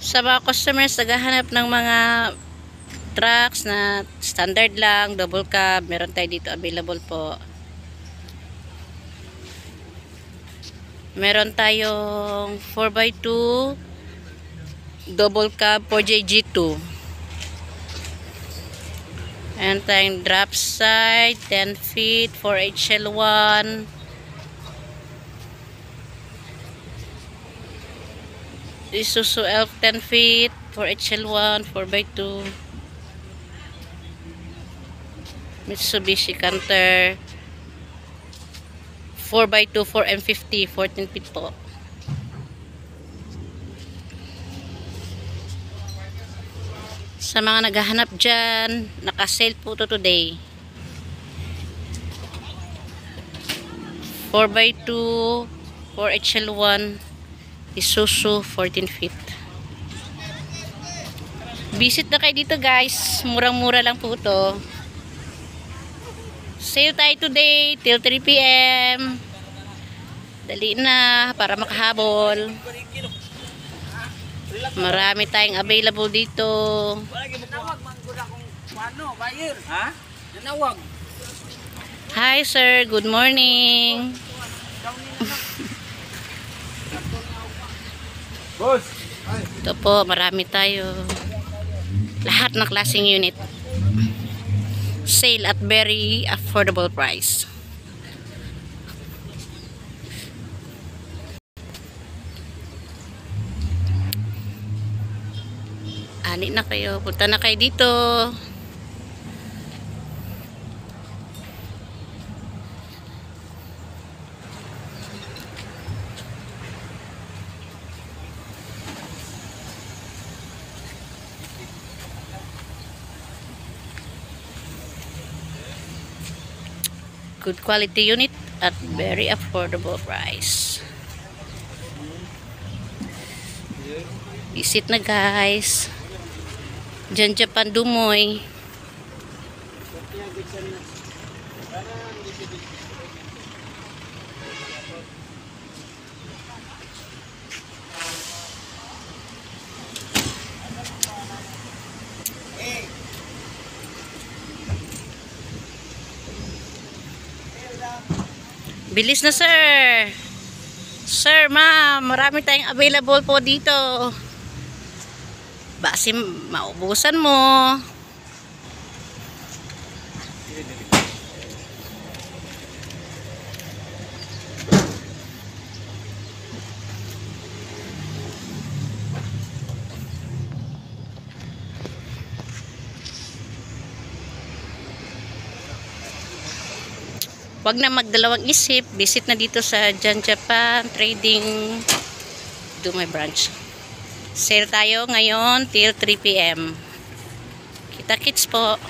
Sa mga customers naghahanap ng mga trucks na standard lang, double cab, meron tayo dito available po. Meron tayong 4x2 double cab 4JG2. Meron tayong drop side 10 feet 4HL1. Isuzu Elf 10 feet 4HL1 4x2. Mitsubishi Canter 4x2 4M50 14 feet po. Sa mga naghahanap dyan, naka-sale po to today. 4x2 4HL1 Isuzu 14 feet. Visit na kayo dito guys, murang-mura lang po to. Sale tayo today till 3 PM. Dali na para makahabol. Marami tayong available dito. Hi sir, good morning. Ito po, marami tayo. Lahat ng klaseng unit. Sale at very affordable price. Ani na kayo, punta na kayo dito. Good quality unit at very affordable price. Visit na guys. Diyan Japan Dumoy. Bilis na sir. Sir, ma'am, marami tayong available po dito. Basi maubusan mo. Wag na magdalawang isip, visit na dito sa Jan Japan Trading Dumay branch. Sale tayo ngayon till 3 PM. Kita-kits po.